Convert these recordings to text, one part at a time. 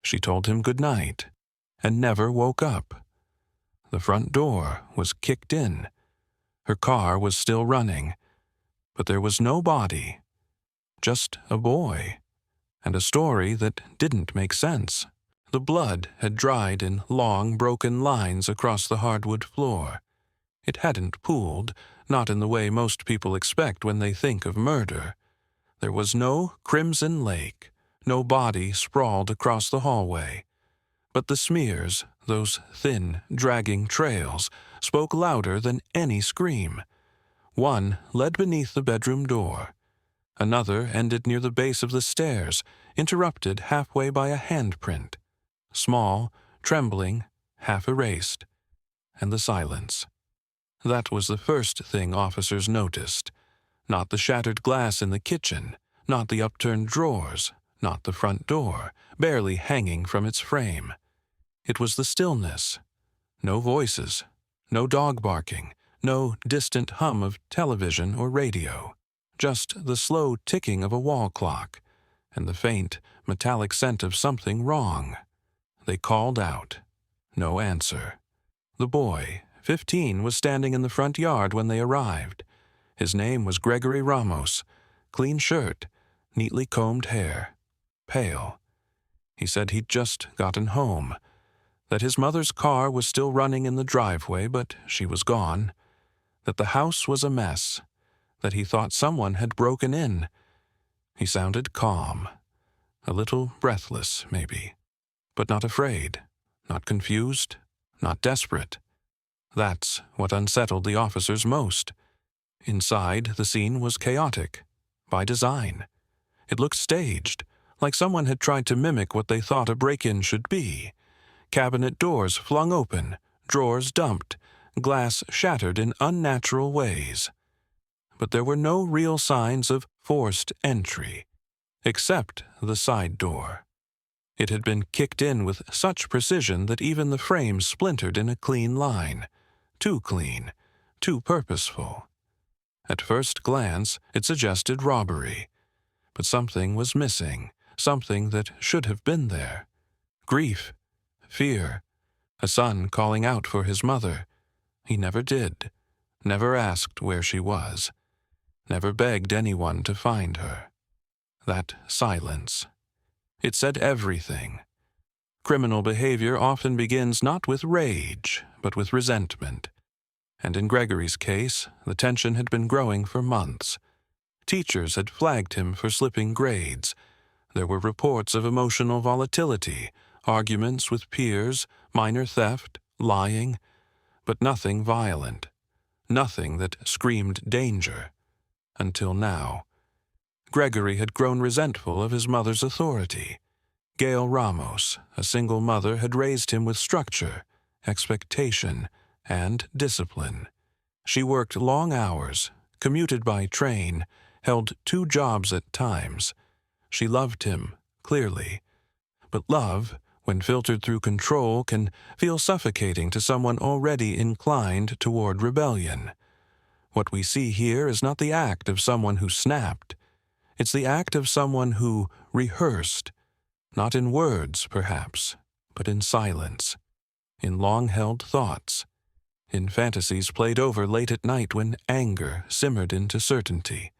She told him good night and never woke up. The front door was kicked in. Her car was still running, but there was no body, just a boy, and a story that didn't make sense. The blood had dried in long, broken lines across the hardwood floor. It hadn't pooled, not in the way most people expect when they think of murder. There was no crimson lake, no body sprawled across the hallway. But the smears, those thin, dragging trails, spoke louder than any scream. One led beneath the bedroom door. Another ended near the base of the stairs, interrupted halfway by a handprint. Small, trembling, half erased. And the silence. That was the first thing officers noticed. Not the shattered glass in the kitchen, not the upturned drawers, not the front door, barely hanging from its frame. It was the stillness. No voices, no dog barking, no distant hum of television or radio. Just the slow ticking of a wall clock, and the faint, metallic scent of something wrong. They called out. No answer. The boy, 15, was standing in the front yard when they arrived. His name was Gregory Ramos. Clean shirt, neatly combed hair, pale. He said he'd just gotten home, that his mother's car was still running in the driveway, but she was gone, that the house was a mess, that he thought someone had broken in. He sounded calm, a little breathless, maybe, but not afraid, not confused, not desperate. That's what unsettled the officers most. Inside, the scene was chaotic, by design. It looked staged, like someone had tried to mimic what they thought a break-in should be. Cabinet doors flung open, drawers dumped, glass shattered in unnatural ways. But there were no real signs of forced entry, except the side door. It had been kicked in with such precision that even the frame splintered in a clean line. Too clean, too purposeful. At first glance, it suggested robbery. But something was missing, something that should have been there. Grief, fear, a son calling out for his mother. He never did, never asked where she was, never begged anyone to find her. That silence. It said everything. Criminal behavior often begins not with rage, but with resentment. And in Gregory's case, the tension had been growing for months. Teachers had flagged him for slipping grades. There were reports of emotional volatility, arguments with peers, minor theft, lying, but nothing violent, nothing that screamed danger. Until now. Gregory had grown resentful of his mother's authority. Gail Ramos, a single mother, had raised him with structure, expectation, and discipline. She worked long hours, commuted by train, held 2 jobs at times. She loved him, clearly. But love, when filtered through control, can feel suffocating to someone already inclined toward rebellion. What we see here is not the act of someone who snapped. It's the act of someone who rehearsed, not in words, perhaps, but in silence, in long-held thoughts, in fantasies played over late at night when anger simmered into certainty.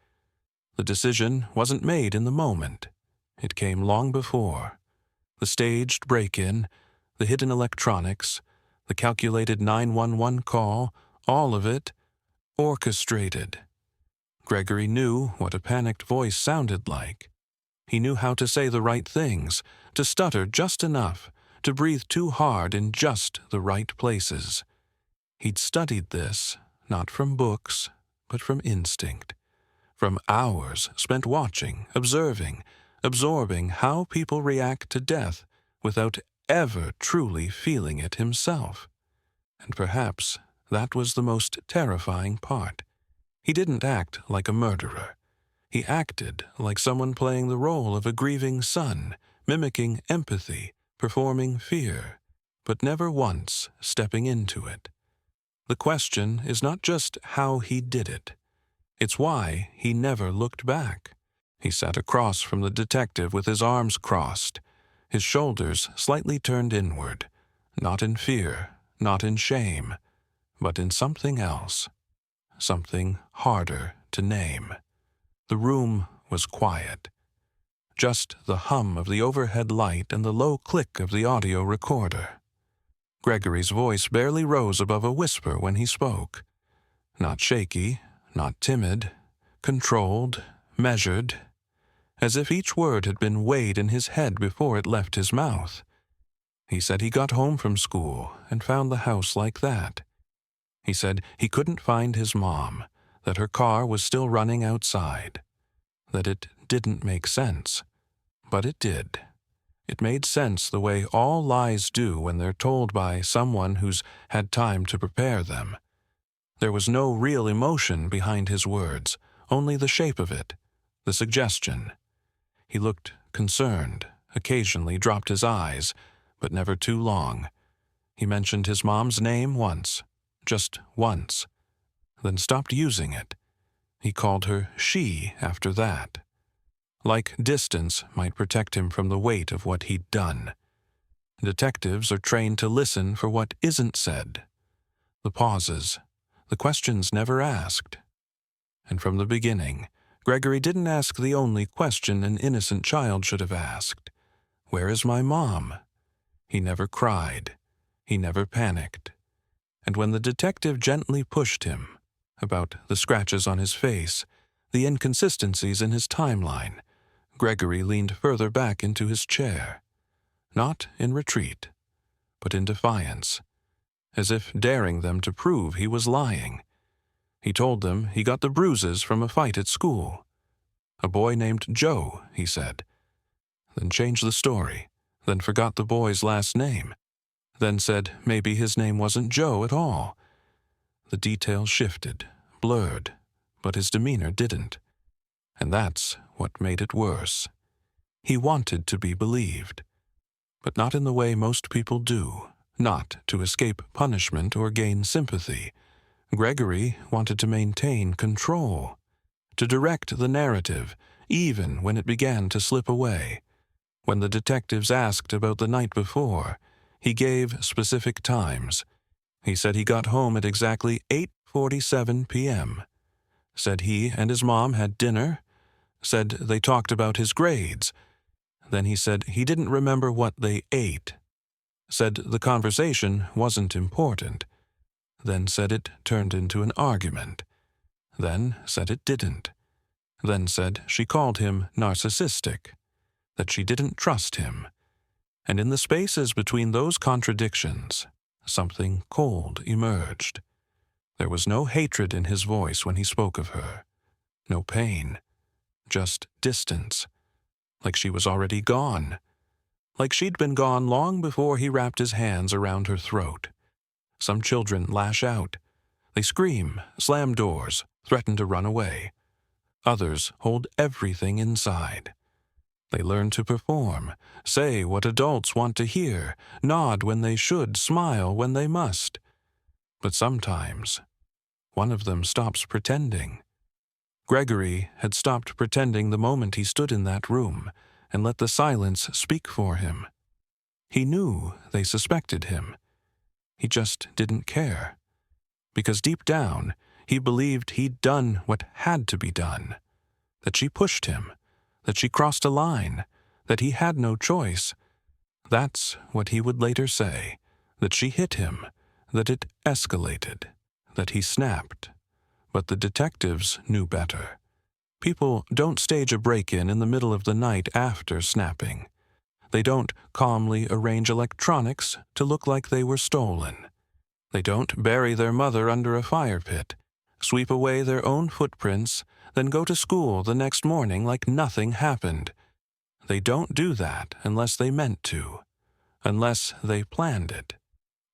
The decision wasn't made in the moment. It came long before. The staged break-in, the hidden electronics, the calculated 911 call, all of it orchestrated. Gregory knew what a panicked voice sounded like. He knew how to say the right things, to stutter just enough, to breathe too hard in just the right places. He'd studied this, not from books, but from instinct, from hours spent watching, observing, absorbing how people react to death without ever truly feeling it himself. And perhaps that was the most terrifying part. He didn't act like a murderer. He acted like someone playing the role of a grieving son, mimicking empathy, performing fear, but never once stepping into it. The question is not just how he did it. It's why he never looked back. He sat across from the detective with his arms crossed, his shoulders slightly turned inward, not in fear, not in shame, but in something else, something harder to name. The room was quiet. Just the hum of the overhead light and the low click of the audio recorder. Gregory's voice barely rose above a whisper when he spoke. Not shaky, not timid, controlled, measured, as if each word had been weighed in his head before it left his mouth. He said he got home from school and found the house like that. He said he couldn't find his mom, that her car was still running outside, that it didn't make sense. But it did. It made sense the way all lies do when they're told by someone who's had time to prepare them. There was no real emotion behind his words, only the shape of it, the suggestion. He looked concerned, occasionally dropped his eyes, but never too long. He mentioned his mom's name once, just once, then stopped using it. He called her she after that. Like distance might protect him from the weight of what he'd done. Detectives are trained to listen for what isn't said. The pauses, the questions never asked. And from the beginning, Gregory didn't ask the only question an innocent child should have asked. Where is my mom? He never cried. He never panicked. And when the detective gently pushed him about the scratches on his face, the inconsistencies in his timeline, Gregory leaned further back into his chair, not in retreat, but in defiance, as if daring them to prove he was lying. He told them he got the bruises from a fight at school. A boy named Joe, he said. Then changed the story, then forgot the boy's last name, then said maybe his name wasn't Joe at all. The details shifted, blurred, but his demeanor didn't. And that's what made it worse. He wanted to be believed, but not in the way most people do, not to escape punishment or gain sympathy. Gregory wanted to maintain control, to direct the narrative, even when it began to slip away. When the detectives asked about the night before, he gave specific times. He said he got home at exactly 8:47 p.m., said he and his mom had dinner, said they talked about his grades. Then he said he didn't remember what they ate, said the conversation wasn't important, then said it turned into an argument, then said it didn't, then said she called him narcissistic, that she didn't trust him. And in the spaces between those contradictions, something cold emerged. There was no hatred in his voice when he spoke of her, no pain, just distance, like she was already gone, like she'd been gone long before he wrapped his hands around her throat. Some children lash out. They scream, slam doors, threaten to run away. Others hold everything inside. They learn to perform, say what adults want to hear, nod when they should, smile when they must. But sometimes, one of them stops pretending. Gregory had stopped pretending the moment he stood in that room and let the silence speak for him. He knew they suspected him. He just didn't care. Because deep down, he believed he'd done what had to be done. That she pushed him. That she crossed a line. That he had no choice. That's what he would later say. That she hit him. That it escalated. That he snapped. But the detectives knew better. People don't stage a break-in in the middle of the night after snapping. They don't calmly arrange electronics to look like they were stolen. They don't bury their mother under a fire pit, sweep away their own footprints, then go to school the next morning like nothing happened. They don't do that unless they meant to, unless they planned it.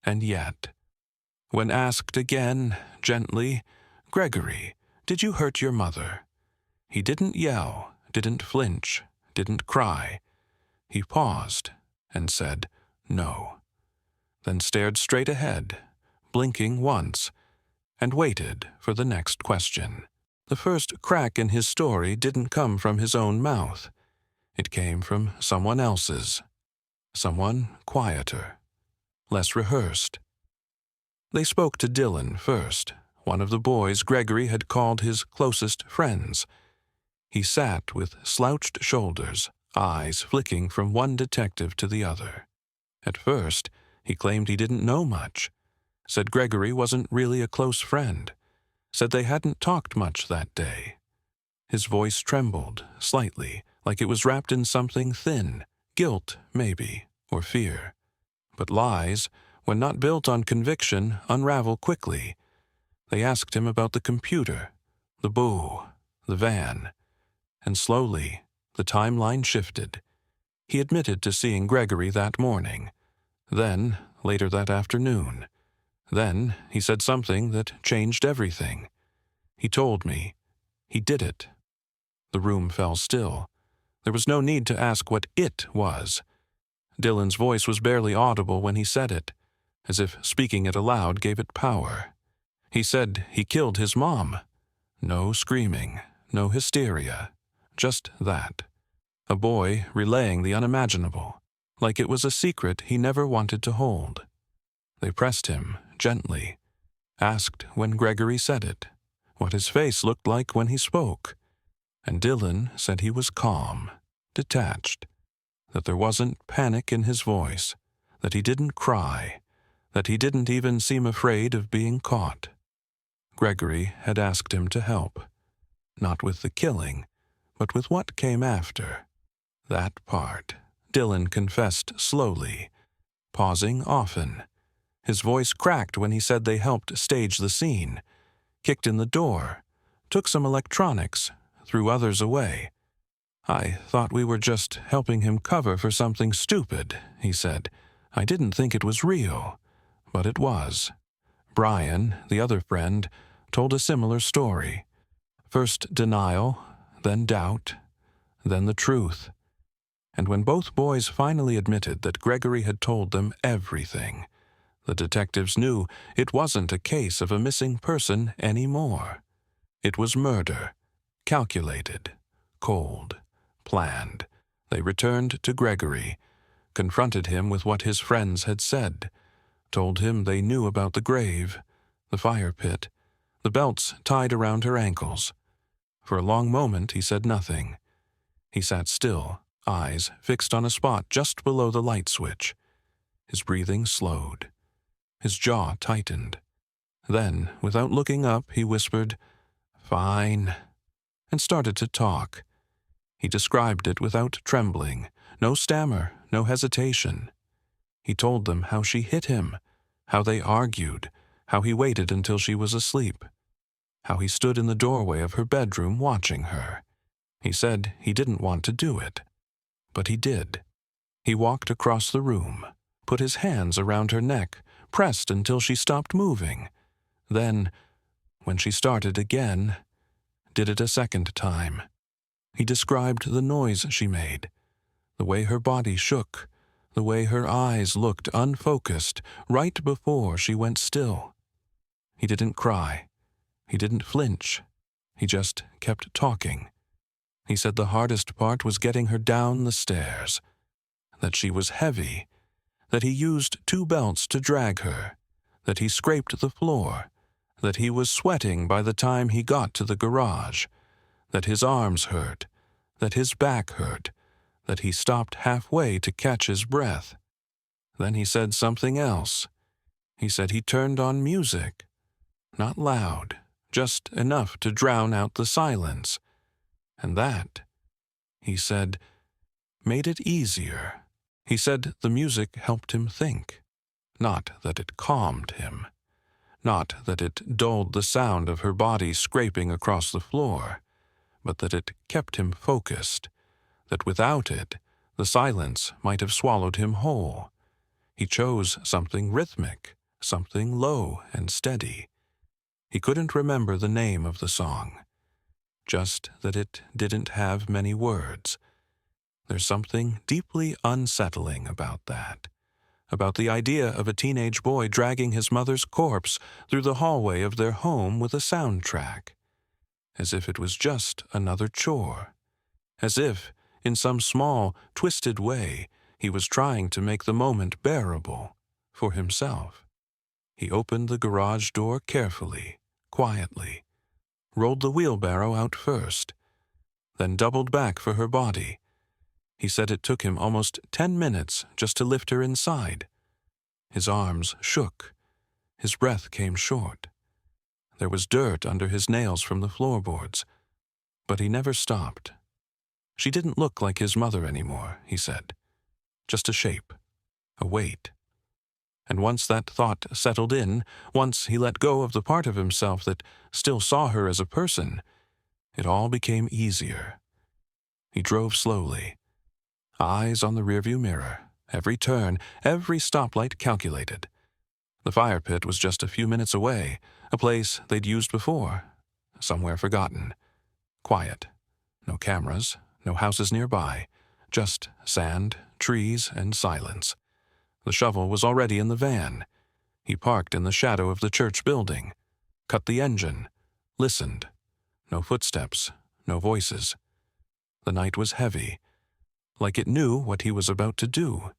And yet, when asked again, gently, "Gregory, did you hurt your mother?" He didn't yell, didn't flinch, didn't cry. He paused and said, "No," then stared straight ahead, blinking once, and waited for the next question. The first crack in his story didn't come from his own mouth. It came from someone else's. Someone quieter, less rehearsed. They spoke to Dylan first, one of the boys Gregory had called his closest friends. He sat with slouched shoulders, eyes flicking from one detective to the other. At first, he claimed he didn't know much, said Gregory wasn't really a close friend, said they hadn't talked much that day. His voice trembled, slightly, like it was wrapped in something thin, guilt, maybe, or fear. But lies, when not built on conviction, unravel quickly. They asked him about the computer, the boo, the van, and slowly the timeline shifted. He admitted to seeing Gregory that morning, then later that afternoon. Then he said something that changed everything. He told me. He did it. The room fell still. There was no need to ask what it was. Dylan's voice was barely audible when he said it, as if speaking it aloud gave it power. He said he killed his mom. No screaming, no hysteria, just that. A boy relaying the unimaginable, like it was a secret he never wanted to hold. They pressed him, gently, asked when Gregory said it, what his face looked like when he spoke, and Dylan said he was calm, detached, that there wasn't panic in his voice, that he didn't cry, that he didn't even seem afraid of being caught. Gregory had asked him to help, not with the killing, but with what came after. That part, Dylan confessed slowly, pausing often. His voice cracked when he said they helped stage the scene, kicked in the door, took some electronics, threw others away. I thought we were just helping him cover for something stupid, he said. I didn't think it was real, but it was. Brian, the other friend, told a similar story. First denial, then doubt, then the truth. And when both boys finally admitted that Gregory had told them everything, the detectives knew it wasn't a case of a missing person anymore. It was murder, calculated, cold, planned. They returned to Gregory, confronted him with what his friends had said, told him they knew about the grave, the fire pit, the belts tied around her ankles. For a long moment he said nothing. He sat still, eyes fixed on a spot just below the light switch. His breathing slowed. His jaw tightened. Then, without looking up, he whispered, "Fine," and started to talk. He described it without trembling, no stammer, no hesitation. He told them how she hit him, how they argued, how he waited until she was asleep, how he stood in the doorway of her bedroom watching her. He said he didn't want to do it, but he did. He walked across the room, put his hands around her neck, pressed until she stopped moving. Then, when she started again, did it a second time. He described the noise she made, the way her body shook, the way her eyes looked unfocused right before she went still. He didn't cry. He didn't flinch. He just kept talking. He said the hardest part was getting her down the stairs, that she was heavy, that he used 2 belts to drag her, that he scraped the floor, that he was sweating by the time he got to the garage, that his arms hurt, that his back hurt, that he stopped halfway to catch his breath. Then he said something else. He said he turned on music, not loud, just enough to drown out the silence. And that, he said, made it easier. He said the music helped him think, not that it calmed him, not that it dulled the sound of her body scraping across the floor, but that it kept him focused, that without it, the silence might have swallowed him whole. He chose something rhythmic, something low and steady. He couldn't remember the name of the song, just that it didn't have many words. There's something deeply unsettling about that, about the idea of a teenage boy dragging his mother's corpse through the hallway of their home with a soundtrack, as if it was just another chore, as if, in some small, twisted way, He was trying to make the moment bearable for himself. He opened the garage door carefully, quietly, rolled the wheelbarrow out first, then doubled back for her body. He said it took him almost 10 minutes just to lift her inside. His arms shook. His breath came short. There was dirt under his nails from the floorboards, but he never stopped. She didn't look like his mother anymore, he said. Just a shape, a weight. And once that thought settled in, once he let go of the part of himself that still saw her as a person, it all became easier. He drove slowly, eyes on the rearview mirror, every turn, every stoplight calculated. The fire pit was just a few minutes away, a place they'd used before, somewhere forgotten. Quiet, no cameras, no houses nearby, just sand, trees, and silence. The shovel was already in the van. He parked in the shadow of the church building, cut the engine, listened. No footsteps, no voices. The night was heavy, like it knew what he was about to do.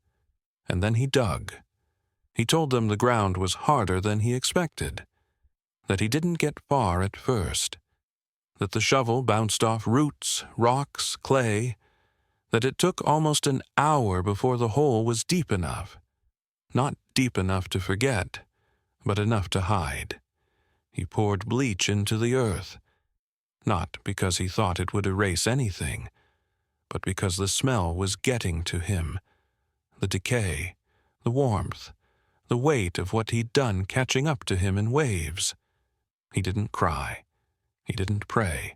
And then he dug. He told them the ground was harder than he expected, that he didn't get far at first, that the shovel bounced off roots, rocks, clay, that it took almost an hour before the hole was deep enough. Not deep enough to forget, but enough to hide. He poured bleach into the earth, not because he thought it would erase anything, but because the smell was getting to him. The decay, the warmth, the weight of what he'd done catching up to him in waves. He didn't cry. He didn't pray.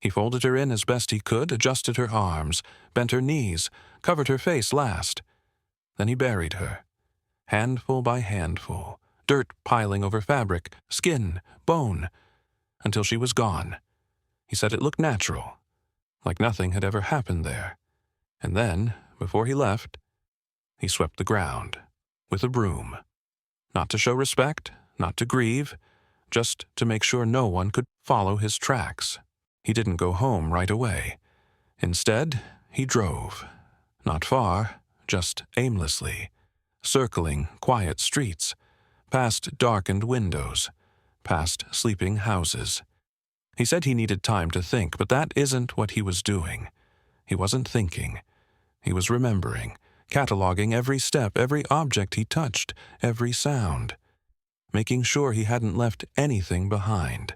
He folded her in as best he could, adjusted her arms, bent her knees, covered her face last. Then he buried her, handful by handful, dirt piling over fabric, skin, bone, until she was gone. He said it looked natural, like nothing had ever happened there. And then, before he left, he swept the ground with a broom. Not to show respect, not to grieve, just to make sure no one could follow his tracks. He didn't go home right away. Instead, he drove. Not far, just aimlessly, circling quiet streets, past darkened windows, past sleeping houses. He said he needed time to think, but that isn't what he was doing. He wasn't thinking. He was remembering, cataloging every step, every object he touched, every sound, making sure he hadn't left anything behind.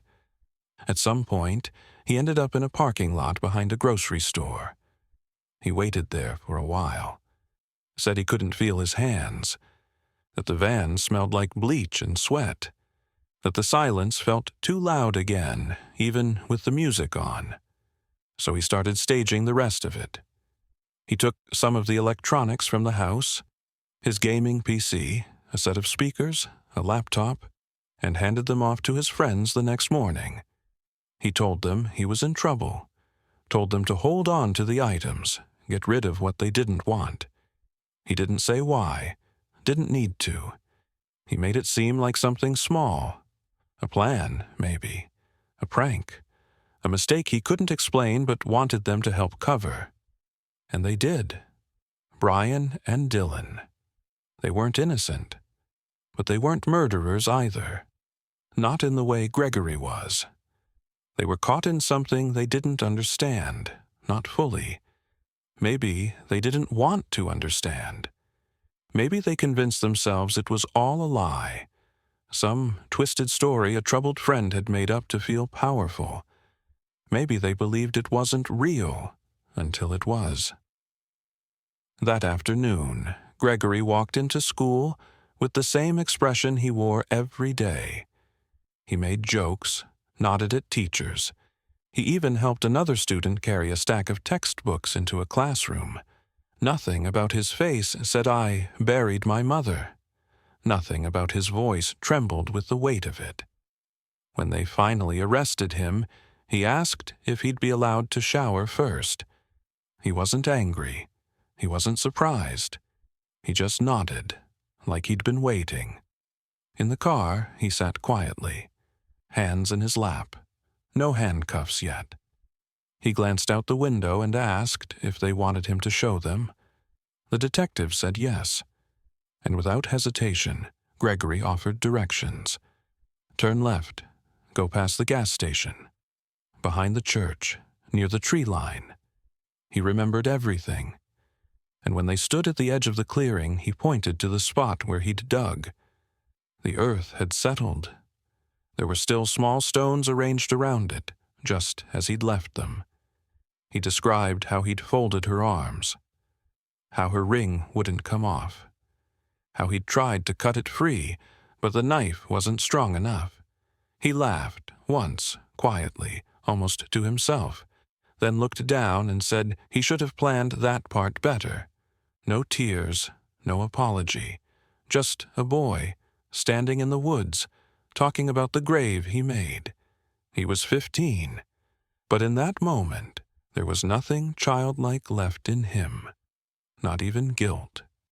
At some point, he ended up in a parking lot behind a grocery store. He waited there for a while. Said he couldn't feel his hands, that the van smelled like bleach and sweat, that the silence felt too loud again, even with the music on. So he started staging the rest of it. He took some of the electronics from the house, his gaming PC, a set of speakers, a laptop, and handed them off to his friends the next morning. He told them he was in trouble, told them to hold on to the items, get rid of what they didn't want. He didn't say why, didn't need to. He made it seem like something small. A plan, maybe. A prank. A mistake he couldn't explain but wanted them to help cover. And they did. Brian and Dylan. They weren't innocent. But they weren't murderers either. Not in the way Gregory was. They were caught in something they didn't understand, not fully. Maybe they didn't want to understand. Maybe they convinced themselves it was all a lie. Some twisted story a troubled friend had made up to feel powerful. Maybe they believed it wasn't real until it was. That afternoon, Gregory walked into school with the same expression he wore every day. He made jokes, nodded at teachers. He even helped another student carry a stack of textbooks into a classroom. Nothing about his face said, "I buried my mother." Nothing about his voice trembled with the weight of it. When they finally arrested him, he asked if he'd be allowed to shower first. He wasn't angry. He wasn't surprised. He just nodded, like he'd been waiting. In the car, he sat quietly, hands in his lap. No handcuffs yet. He glanced out the window and asked if they wanted him to show them. The detective said yes, and without hesitation, Gregory offered directions. Turn left, go past the gas station, behind the church, near the tree line. He remembered everything, and when they stood at the edge of the clearing, he pointed to the spot where he'd dug. The earth had settled. There were still small stones arranged around it, just as he'd left them. He described how he'd folded her arms, how her ring wouldn't come off, how he'd tried to cut it free, but the knife wasn't strong enough. He laughed, once, quietly, almost to himself, then looked down and said he should have planned that part better. No tears, no apology, just a boy, standing in the woods, talking about the grave he made. He was 15, but in that moment there was nothing childlike left in him, not even guilt.